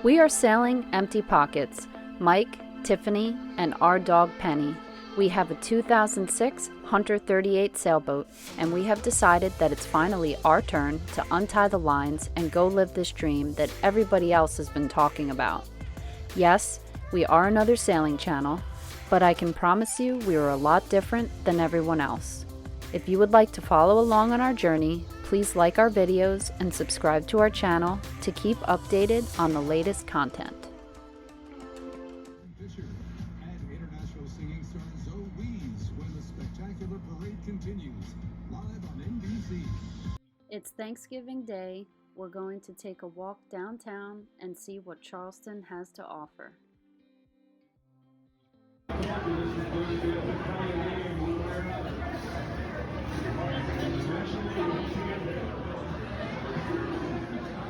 We are sailing empty pockets, Mike, Tiffany, and our dog Penny. We have a 2006 Hunter 38 sailboat, and we have decided that it's finally our turn to untie the lines and go live this dream that everybody else has been talking about. Yes, we are another sailing channel, but I can promise you we are a lot different than everyone else. If you would like to follow along on our journey, please like our videos and subscribe to our channel to keep updated on the latest content. And international singing star Zoe Wees when the spectacular parade continues, live on NBC. It's Thanksgiving Day. We're going to take a walk downtown and see what Charleston has to offer.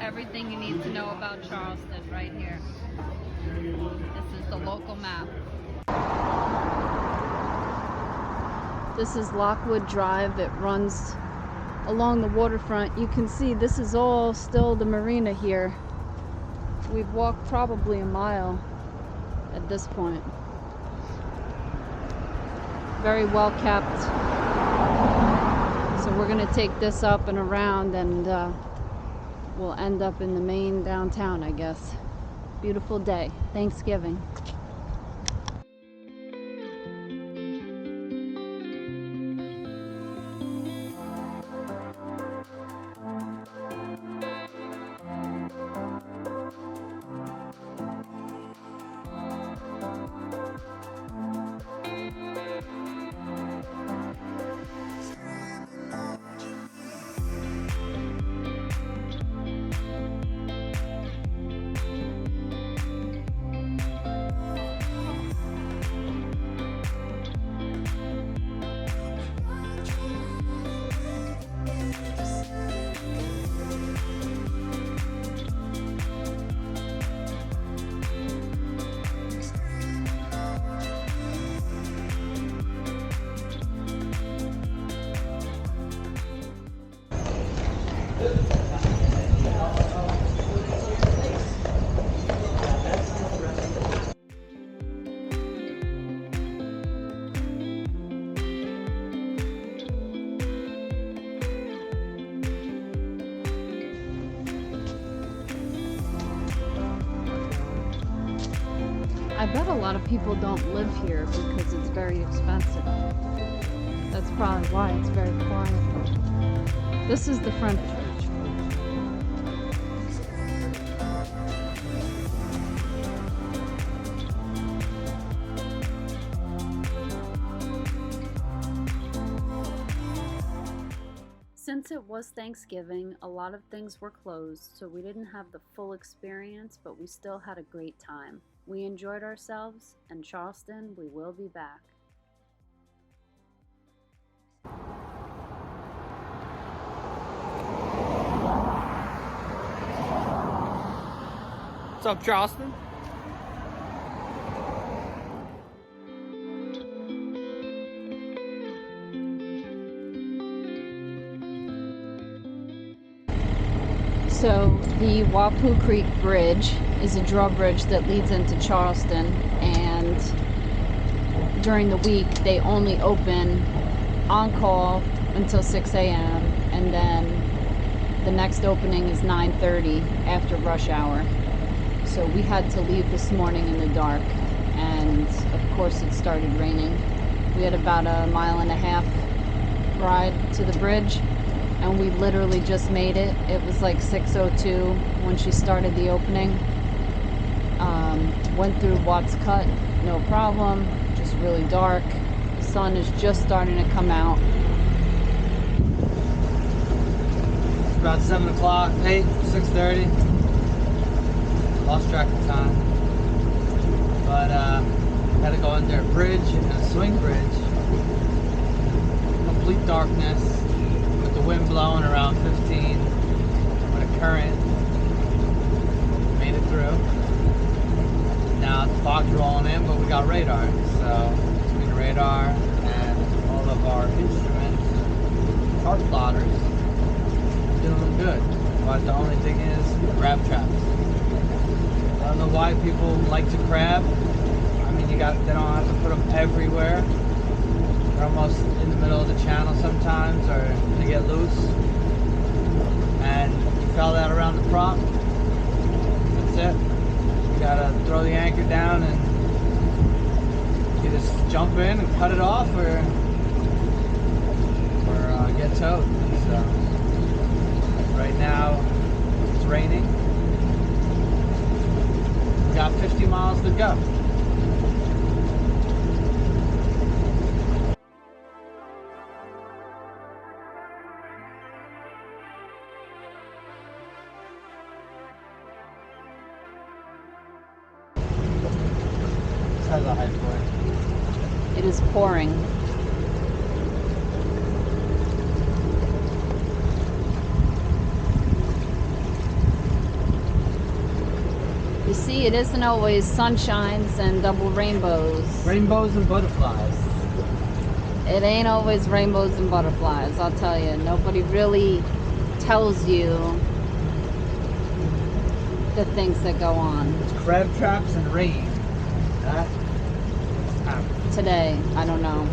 Everything you need to know about Charleston right here. This is the local map. This is Lockwood Drive. It runs along the waterfront. You can see this is all still the marina here. We've walked probably a mile at this point. Very well kept. So we're going to take this up and around, and we'll end up in the main downtown, I guess. Beautiful day. Thanksgiving. I bet a lot of people don't live here because it's very expensive. That's probably why it's very quiet. This is the front church. Since it was Thanksgiving, a lot of things were closed, so we didn't have the full experience, but we still had a great time. We enjoyed ourselves, and Charleston, we will be back. What's up, Charleston? So the Wapoo Creek Bridge is a drawbridge that leads into Charleston, and during the week they only open on call until 6 a.m. and then the next opening is 9:30 after rush hour. So we had to leave this morning in the dark, and of course it started raining. We had about a mile and a half ride to the bridge, and we literally just made it. It was like 6:02 when she started the opening. Went through Watts Cut, no problem, just really dark. Sun is just starting to come out. It's about 7 o'clock, 6:30. Lost track of time. But had to go under a bridge and a swing bridge. Complete darkness, with the wind blowing around 15, with a current. Made it through. Now the fog's rolling in, but we got radar. So between radar and all of our instruments, chart plotters, doing good. But the only thing is grab traps. I don't know why people like to crab. I mean, they don't have to put them everywhere. They're almost in the middle of the channel sometimes, or they get loose. And you fell that around the prop. That's it. You gotta throw the anchor down and you just jump in and cut it off, or get towed. So right now it's raining. We got 50 miles to go. This has a high point. It is pouring. You see, it isn't always sunshines and double rainbows. Rainbows and butterflies. It ain't always rainbows and butterflies, I'll tell you. Nobody really tells you the things that go on. It's crab traps and rain. That's happening. Today, I don't know.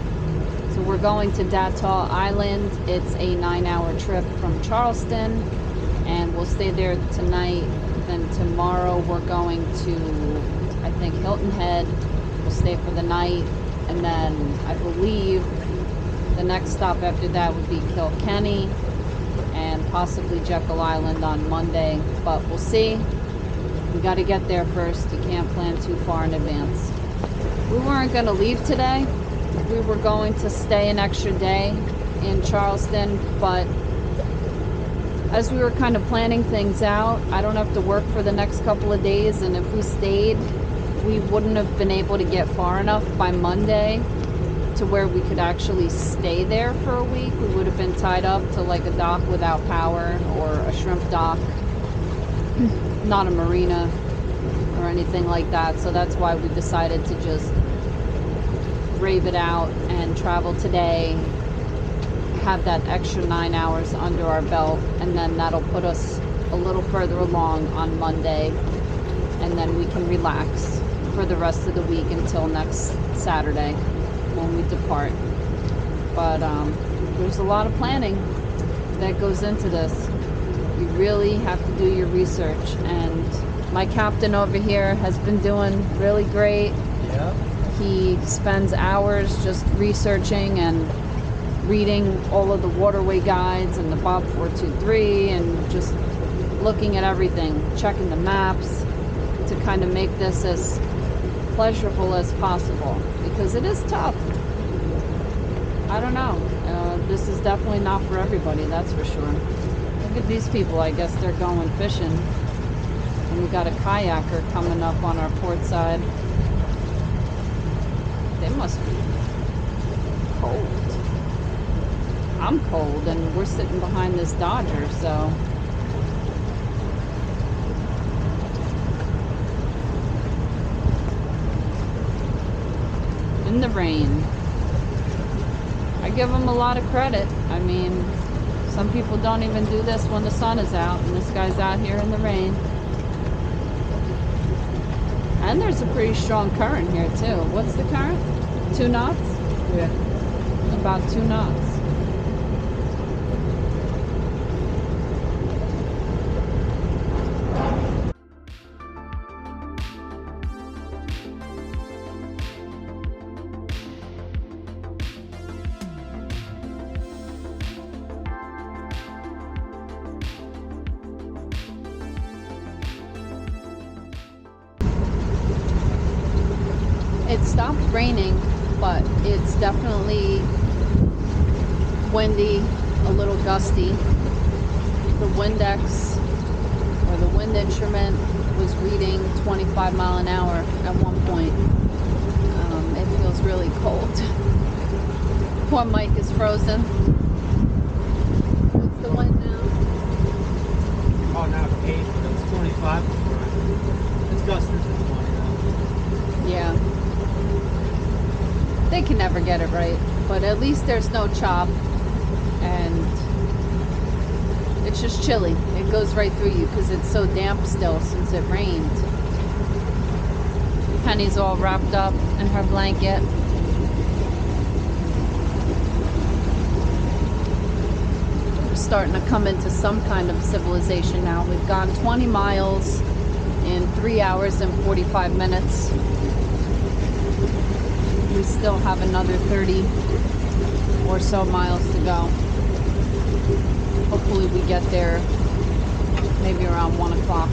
So we're going to Dataw Island. It's a 9-hour trip from Charleston, and we'll stay there tonight. Then tomorrow we're going to, I think, Hilton Head. We'll stay for the night, and then I believe the next stop after that would be Kilkenny and possibly Jekyll Island on Monday, but we'll see. We got to get there first. You can't plan too far in advance. We weren't going to leave today. We were going to stay an extra day in Charleston, but as we were kind of planning things out, I don't have to work for the next couple of days, and if we stayed, we wouldn't have been able to get far enough by Monday to where we could actually stay there for a week. We would have been tied up to like a dock without power, or a shrimp dock, not a marina or anything like that. So that's why we decided to just brave it out and travel today, have that extra 9 hours under our belt, and then that'll put us a little further along on Monday, and then we can relax for the rest of the week until next Saturday when we depart. But there's a lot of planning that goes into this. You really have to do your research, and my captain over here has been doing really great. Yeah. He spends hours just researching and reading all of the waterway guides and the Bob 423, and just looking at everything, checking the maps to kind of make this as pleasurable as possible, because it is tough. I don't know. This is definitely not for everybody, that's for sure. Look at these people. I guess they're going fishing. And we got a kayaker coming up on our port side. They must be cold. I'm cold, and we're sitting behind this Dodger, so in the rain. I give them a lot of credit. I mean, some people don't even do this when the sun is out, and this guy's out here in the rain. And there's a pretty strong current here too. What's the current? 2 knots? Yeah. About 2 knots. It stopped raining, but it's definitely windy, a little gusty. The Windex, or the wind instrument, was reading 25 mile an hour at one point. It feels really cold. Poor Mike is frozen. What's the wind now? Oh, now it's 8, but it was 25 before. It's gusting to 20 now. Yeah. They can never get it right, but at least there's no chop, and it's just chilly. It goes right through you because it's so damp still since it rained. Penny's all wrapped up in her blanket. We're starting to come into some kind of civilization now. We've gone 20 miles in 3 hours and 45 minutes. We still have another 30 or so miles to go. Hopefully we get there maybe around 1 o'clock.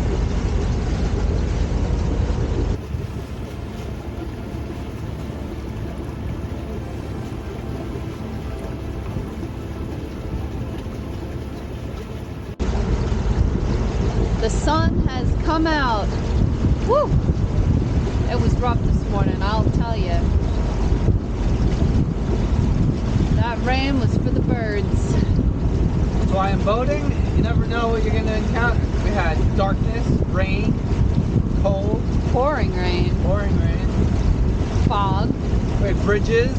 The sun has come out. Woo! It was rough this morning, I'll tell you. That rain was for the birds. That's why I'm boating. You never know what you're going to encounter. We had darkness, rain, cold. Pouring rain. Pouring rain. Fog. We had bridges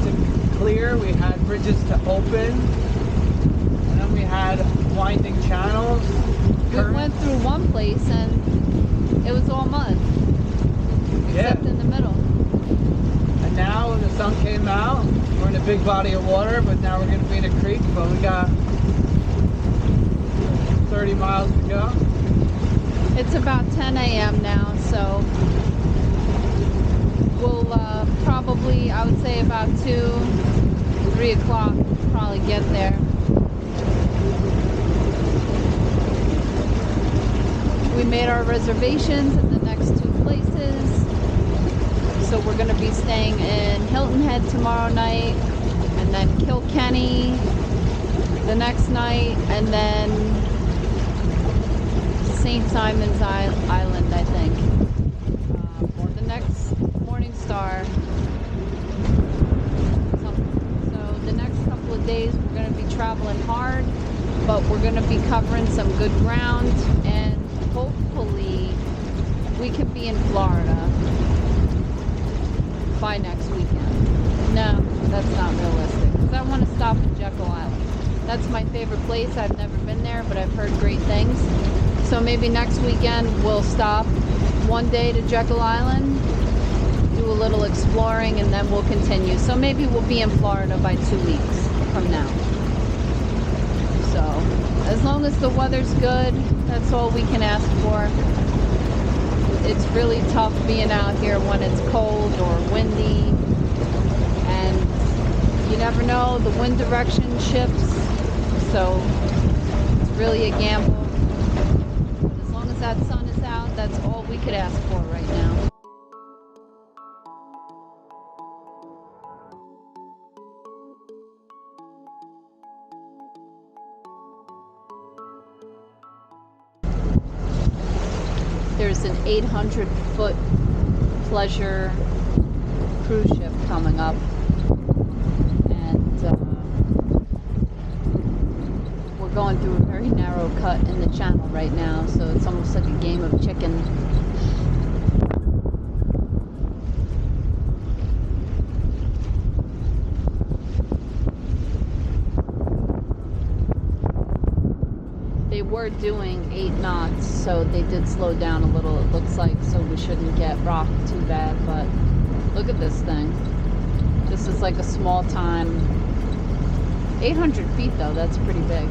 to clear. We had bridges to open. And then we had winding channels. We went through one place and it was all mud. Except in the middle. And now when the sun came out, we're in a big body of water, but now we're going to be in a creek, but we got 30 miles to go. It's about 10 a.m. now, so we'll probably, I would say about 2, 3 o'clock, probably get there. We made our reservations at the next 2 places. So we're going to be staying in Hilton Head tomorrow night, and then Kilkenny the next night, and then St. Simon's Island, I think. The next Morning Star. So the next couple of days we're going to be traveling hard, but we're going to be covering some good ground, and hopefully we could be in Florida by next weekend. No, that's not realistic, because I want to stop at Jekyll Island. That's my favorite place. I've never been there, but I've heard great things. So maybe next weekend we'll stop one day to Jekyll Island, do a little exploring, and then we'll continue. So maybe we'll be in Florida by 2 weeks from now. So as long as the weather's good, that's all we can ask for. It's really tough being out here when it's cold or windy, and you never know, the wind direction shifts, so it's really a gamble. But as long as that sun is out, that's all we could ask for right now. There's an 800-foot pleasure cruise ship coming up, and we're going through a very narrow cut in the channel right now, so it's almost like a game of chicken. They were doing 8 knots, so they did slow down a little, it looks like, so we shouldn't get rocked too bad. But look at this thing. This is like a small time. 800 feet though, that's pretty big.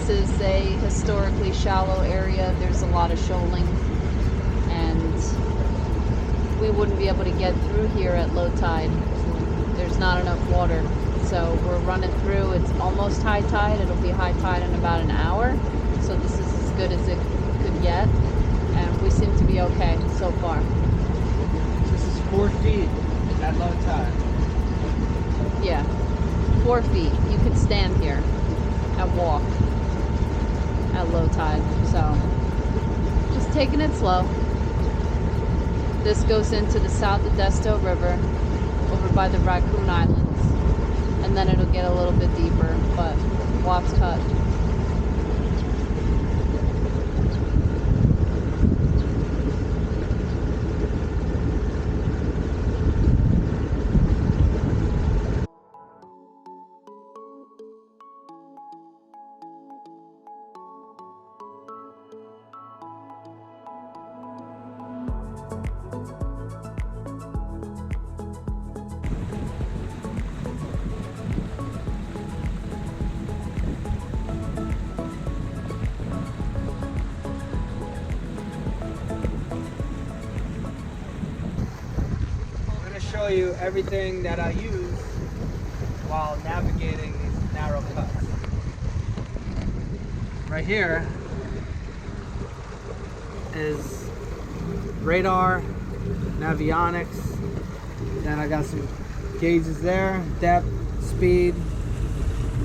this is a historically shallow area. There's a lot of shoaling, and we wouldn't be able to get through here at low tide. There's not enough water. So we're running through. It's almost high tide. It'll be high tide in about an hour. So this is as good as it could get. And we seem to be okay so far. This is 4 feet at low tide. Yeah, 4 feet. You could stand here and walk at low tide. So just taking it slow. This goes into the South Destaw River over by the Raccoon Islands. And then it'll get a little bit deeper, but Waps Cut. Show you everything that I use while navigating these narrow cuts. Right here is radar, Navionics, then I got some gauges there, depth, speed,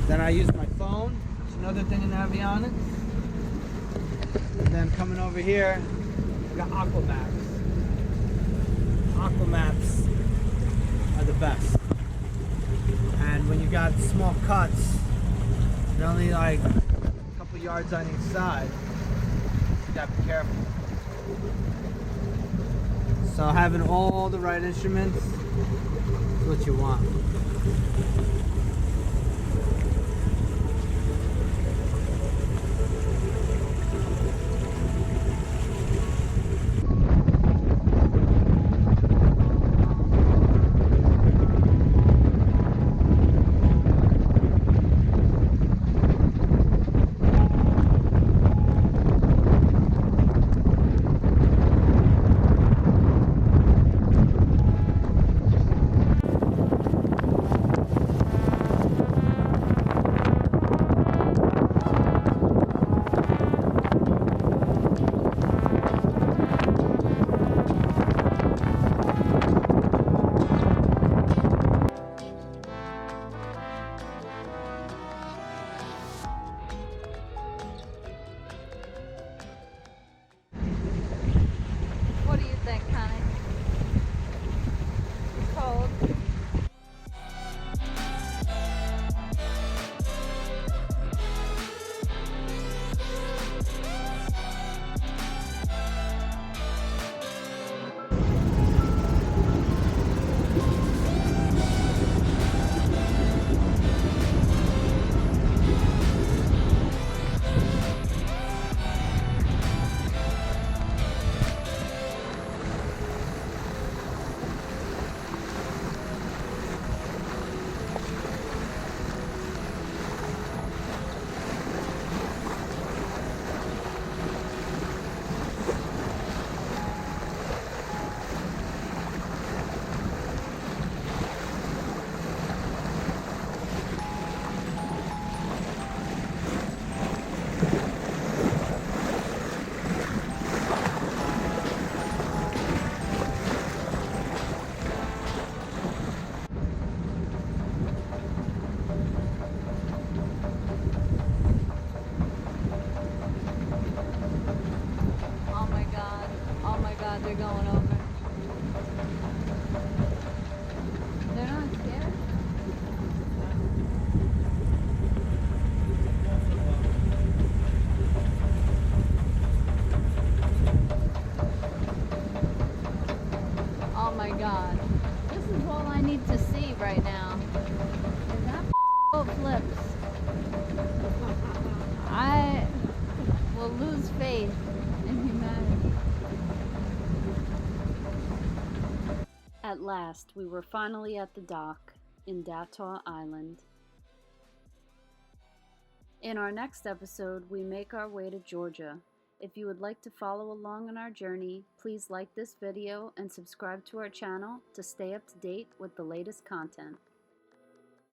then I use my phone, it's another thing in Navionics, and then coming over here, I got Aquamaps. Aquamaps are the best. And when you got small cuts, they're only like a couple yards on each side. You gotta be careful. So having all the right instruments is what you want. They're going over. They're not scared? Oh my god. This is all I need to see right now. Is that boat flips. I will lose faith in humanity. At last, we were finally at the dock in Dataw Island. In our next episode, we make our way to Georgia. If you would like to follow along on our journey, please like this video and subscribe to our channel to stay up to date with the latest content.